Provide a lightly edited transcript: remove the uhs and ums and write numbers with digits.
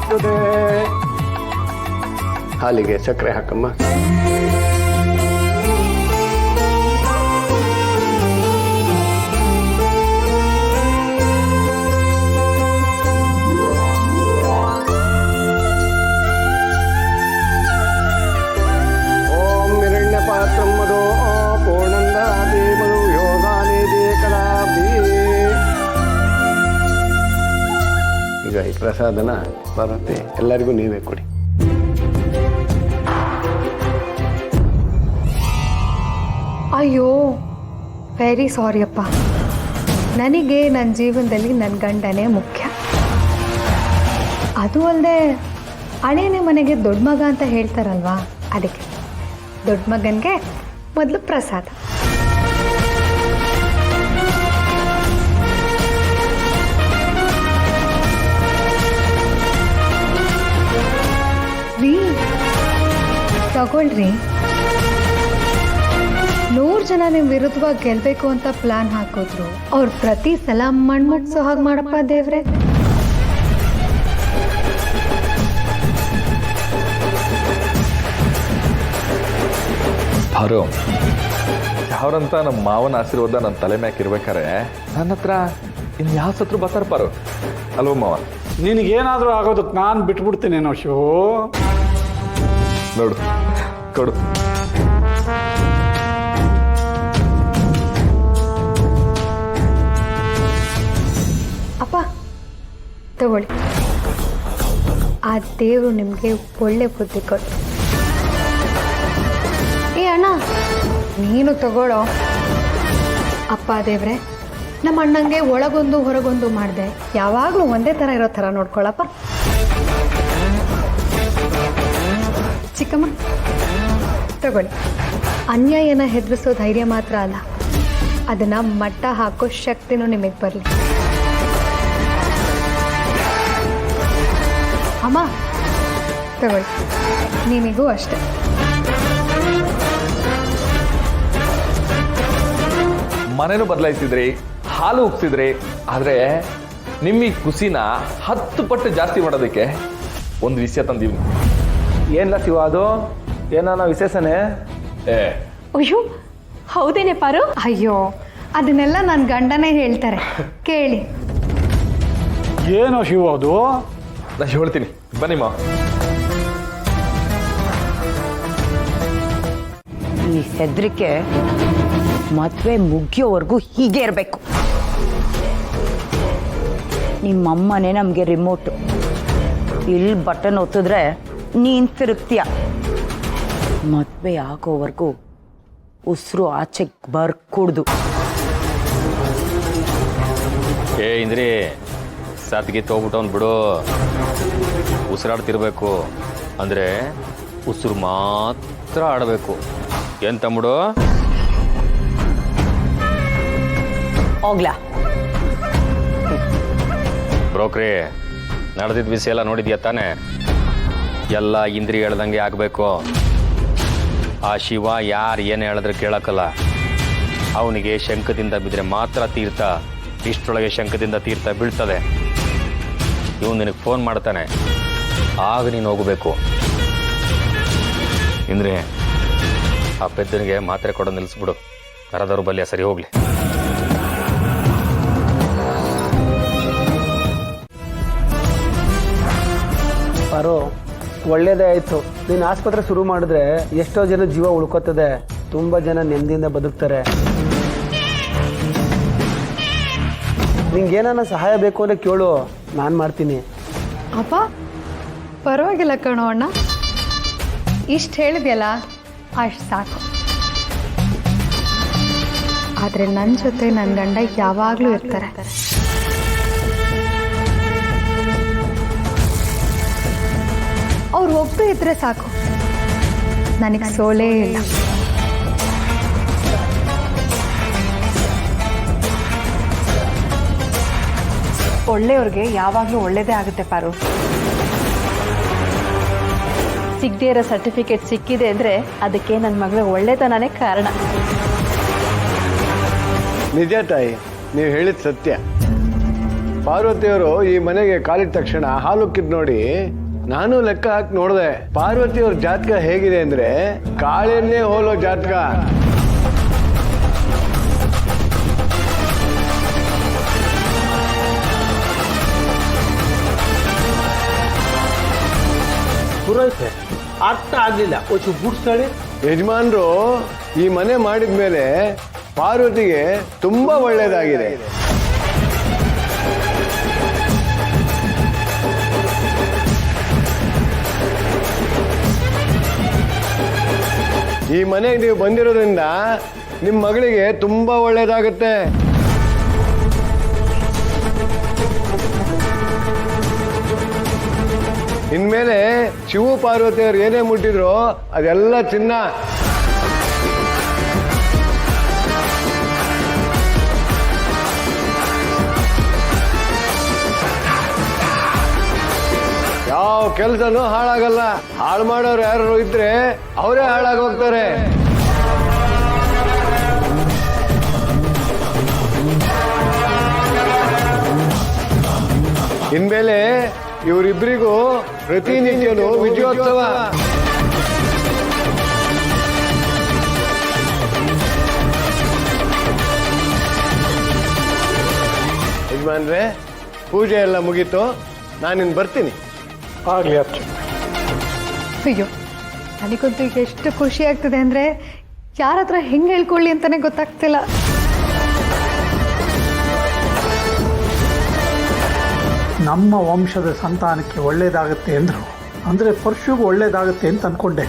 ಮಾಡುತ್ತದೆ. ಹಾಲಿಗೆ ಸಕ್ಕರೆ ಹಾಕಮ್ಮ. ಈಗ ಈ ಪ್ರಸಾದನ ಬರುತ್ತೆ, ಎಲ್ಲರಿಗೂ ನೀವೇ ಕೊಡಿ. ಅಯ್ಯೋ ವೆರಿ ಸಾರಿ ಅಪ್ಪ. ನನಗೆ ನನ್ನ ಜೀವನದಲ್ಲಿ ನನ್ನ ಗಂಡನೇ ಮುಖ್ಯ. ಅದು ಅಲ್ಲದೆ ಹಳೇನೇ ಮನೆಗೆ ದೊಡ್ಡ ಮಗ ಅಂತ ಹೇಳ್ತಾರಲ್ವಾ, ಅದಕ್ಕೆ ದೊಡ್ಡ ಮಗನಿಗೆ ಮೊದಲು ಪ್ರಸಾದ. ತಗೊಳ್ರಿ. 100 ಜನ ನಿಮ್ಮ ವಿರುದ್ಧವಾಗಿ ಗೆಲ್ಬೇಕು ಅಂತ ಪ್ಲಾನ್ ಹಾಕಿದ್ರು, ಅವ್ರು ಪ್ರತಿ ಸಲ ಮಣ್ಮುಟ್ಸೋ ಹಾಗೆ ಮಾಡಪ್ಪ ದೇವ್ರೆ. ಪಾರು, ಯಾವ್ರಂತ ನಮ್ಮ ಮಾವನ ಆಶೀರ್ವಾದ ನನ್ನ ತಲೆ ಮ್ಯಾಕ್ ಇರ್ಬೇಕಾರೆ ನನ್ನ ಹತ್ರ ಇನ್ ಯಾವ ಸತ್ರು ಬರ್ತಾರ ಪಾರು, ಅಲ್ವ ಮಾವ? ನಿನಗೇನಾದರೂ ಆಗೋದಕ್ಕೆ ನಾನು ಬಿಟ್ಬಿಡ್ತೀನೇನೋ ಶಿವು. ನೋಡು ಕೊಡು. ಅಪ್ಪ ತಗೊಳ್ಳಿ. ಆ ದೇವರು ನಿಮಗೆ ಒಳ್ಳೆ ಬುದ್ಧಿ ಕೊಟ್ಟು. ಏ ಅಣ್ಣ ನೀನು ತಗೊಳ್ಳೋ. ಅಪ್ಪ ದೇವ್ರೆ, ನಮ್ಮ ಅಣ್ಣಂಗೆ ಒಳಗೊಂದು ಹೊರಗೊಂದು ಮಾಡಿದೆ, ಯಾವಾಗಲೂ ಒಂದೇ ಥರ ಇರೋ ಥರ ನೋಡ್ಕೊಳ್ಳಪ್ಪ. ಚಿಕ್ಕಮ್ಮ ತಗೊಳ್ಳಿ. ಅನ್ಯಾಯನ ಹೆದರಿಸೋ ಧೈರ್ಯ ಮಾತ್ರ ಅಲ್ಲ, ಅದನ್ನು ಮಟ್ಟ ಹಾಕೋ ಶಕ್ತಿನೂ ನಿಮಗೆ ಬರಲಿ. ಅಮ್ಮ ತಗೊಳ್ಳಿ, ನಿಮಗೂ ಅಷ್ಟೆ. ಮನೇನು ಬದಲಾಯಿಸಿದ್ರಿ, ಹಾಲು ಉಪ್ಸಿದ್ರಿ, ಆದ್ರೆ ನಿಮ್ಮ ಈ ಖುಷಿನ 10 ಪಟ್ಟು ಜಾಸ್ತಿ ಮಾಡೋದಕ್ಕೆ ಒಂದು ವಿಷಯ ತಂದೀವಿ. ಏನಿಲ್ಲ ಶಿವ, ಅದು ಏನಾನ ವಿಶೇಷನೇ? ಅಯ್ಯೋ ಹೌದೇನೆ ಪಾರು? ಅಯ್ಯೋ ಅದನ್ನೆಲ್ಲ ನನ್ನ ಗಂಡನೇ ಹೇಳ್ತಾರೆ, ಕೇಳಿ. ಏನೋ ಶಿವ ಅದು? ನಾನು ಹೇಳ್ತೀನಿ ಬನ್ನಿ ಮಾ. ಈ ಹೆದ್ರಿಕೆ ಮದುವೆ ಮುಗಿಯೋವರೆಗೂ ಹೀಗೆ ಇರಬೇಕು. ನಿಮ್ಮಮ್ಮನೇ ನಮಗೆ ರಿಮೋಟು. ಇಲ್ಲಿ ಬಟನ್ ಒತ್ತಿದ್ರೆ ನೀನು ತಿರುಗ್ತೀಯ. ಮದುವೆ ಆಗೋವರೆಗೂ ಉಸಿರು ಆಚೆಗೆ ಬರ್ಕೂಡ್ದು. ಏ ಇಂದ್ರಿ, ಸದ್ಗೆ ತೋಗ್ಬಿಟ್ಟವನ್ ಬಿಡು. ಉಸಿರಾಡ್ತಿರ್ಬೇಕು, ಅಂದರೆ ಉಸಿರು ಮಾತ್ರ ಆಡಬೇಕು. ಏನ್ ತಮ್ముడు? ಹೋಗ್ಲಾ? ಬ್ರೋಕ್ರಿ, ನಡೆದಿದ್ದ ವಿಷಯ ಎಲ್ಲ ನೋಡಿದ್ಯಾ ತಾನೆ? ಎಲ್ಲ ಇಂದ್ರಿ ಹೇಳ್ದಂಗೆ ಆಗಬೇಕು. ಆ ಶಿವ ಯಾರು ಏನು ಹೇಳಿದ್ರೆ ಕೇಳಕ್ಕಲ್ಲ. ಅವನಿಗೆ ಶಂಕದಿಂದ ಬಿದ್ದರೆ ಮಾತ್ರ ತೀರ್ಥ, ಇಷ್ಟರೊಳಗೆ ಶಂಕದಿಂದ ತೀರ್ಥ ಬೀಳ್ತದೆ. ಇವನು ನಿನಗೆ ಫೋನ್ ಮಾಡ್ತಾನೆ, ಆಗ ನೀನು ಹೋಗಬೇಕು. ಇಂದ್ರೆ ಆ ಪೆದ್ದನಿಗೆ ಮಾತ್ರೆ ಕೊಡೋದು ನಿಲ್ಲಿಸ್ಬಿಡು. ಕರದವ್ರ ಬಲ್ಯ ಸರಿ ಹೋಗ್ಲಿ. ಪಾರು, ಒಳ್ಳೇದೇ ಆಯಿತು. ನೀನು ಆಸ್ಪತ್ರೆ ಶುರು ಮಾಡಿದ್ರೆ ಎಷ್ಟೋ ಜನ ಜೀವ ಉಳ್ಕೋತದೆ, ತುಂಬ ಜನ ನೆಮ್ಮದಿಯಿಂದ ಬದುಕ್ತಾರೆ. ನಿಂಗೇನಾನ ಸಹಾಯ ಬೇಕು ಅಂದರೆ ಕೇಳು, ನಾನು ಮಾಡ್ತೀನಿ. ಅಪ್ಪ ಪರವಾಗಿಲ್ಲ ಕಣೋ ಅಣ್ಣ, ಇಷ್ಟು ಹೇಳಿದ್ಯಲ್ಲ ಅಷ್ಟು ಸಾಕು. ಆದರೆ ನನ್ನ ಜೊತೆ ನನ್ನ ಗಂಡ ಯಾವಾಗಲೂ ಇರ್ತಾರೆ. ಅವ್ರು ಒಬ್ಬರು ಇದ್ರೆ ಸಾಕು, ನನಗೆ ಸೋಲೇ ಇಲ್ಲ. ಒಳ್ಳೆಯವ್ರಿಗೆ ಯಾವಾಗಲೂ ಒಳ್ಳೇದೇ ಆಗುತ್ತೆ ಪಾರು. ಸಿಗದೇ ಇರೋ ಸರ್ಟಿಫಿಕೇಟ್ ಸಿಕ್ಕಿದೆ ಅಂದರೆ ಅದಕ್ಕೆ ನನ್ನ ಮಗಳ ಒಳ್ಳೆತನನೇ ಕಾರಣ. ನಿಜ ತಾಯಿ, ನೀವು ಹೇಳಿದ ಸತ್ಯ. ಪಾರ್ವತಿಯವರು ಈ ಮನೆಗೆ ಕಾಲಿದ ತಕ್ಷಣ ಹಾಲು ಉಕ್ಕಿದ್ ನೋಡಿ ನಾನು ಲೆಕ್ಕ ಹಾಕಿ ನೋಡಿದೆ. ಪಾರ್ವತಿಯವ್ರ ಜಾತಕ ಹೇಗಿದೆ ಅಂದ್ರೆ ಕಾಳೆನ್ನೇ ಹೋಲೋ ಜಾತಕ. ಪುರೋಹಿತೆ ಅರ್ಥ ಆಗ್ಲಿಲ್ಲ, ಒಂದು ಬುಡ್ಸ್ತಾಳೆ. ಯಜಮಾನ್ರು ಈ ಮನೆ ಮಾಡಿದ್ಮೇಲೆ ಪಾರ್ವತಿಗೆ ತುಂಬಾ ಒಳ್ಳೇದಾಗಿದೆ. ಈ ಮನೆಗೆ ನೀವು ಬಂದಿರೋದ್ರಿಂದ ನಿಮ್ಮ ಮಗಳಿಗೆ ತುಂಬಾ ಒಳ್ಳೇದಾಗುತ್ತೆ. ಇನ್ಮೇಲೆ ಶಿವ ಪಾರ್ವತಿಯವರು ಏನೇ ಮುಟ್ಟಿದ್ರು ಅದೆಲ್ಲ ಚಿನ್ನ. ಯಾವ ಕೆಲಸನೂ ಹಾಳಾಗಲ್ಲ. ಹಾಳು ಮಾಡೋರು ಯಾರು ಇದ್ರೆ ಅವರೇ ಹಾಳಾಗಿ ಹೋಗ್ತಾರೆ. ಇನ್ಮೇಲೆ ಇವರಿಬ್ಬರಿಗೂ ಪ್ರತಿನಿತ್ಯನೂ ವಿಜಯೋತ್ಸವ. ಯಜಮಾನ್ರೆ, ಪೂಜೆ ಎಲ್ಲ ಮುಗೀತು, ನಾನಿನ್ ಬರ್ತೀನಿ. ಆಗ್ಲಿ ಅಚ್ಚು. ಅಯ್ಯೋ, ನನಗಂತೂ ಈಗ ಎಷ್ಟು ಖುಷಿ ಆಗ್ತದೆ ಅಂದರೆ ಯಾರ ಹತ್ರ ಹೆಂಗೆ ಹೇಳ್ಕೊಳ್ಳಿ ಅಂತಲೇ ಗೊತ್ತಾಗ್ತಿಲ್ಲ. ನಮ್ಮ ವಂಶದ ಸಂತಾನಕ್ಕೆ ಒಳ್ಳೇದಾಗುತ್ತೆ ಅಂದರು, ಅಂದರೆ ಪರಶುಗೂ ಒಳ್ಳೇದಾಗುತ್ತೆ ಅಂತ ಅಂದ್ಕೊಂಡೆ.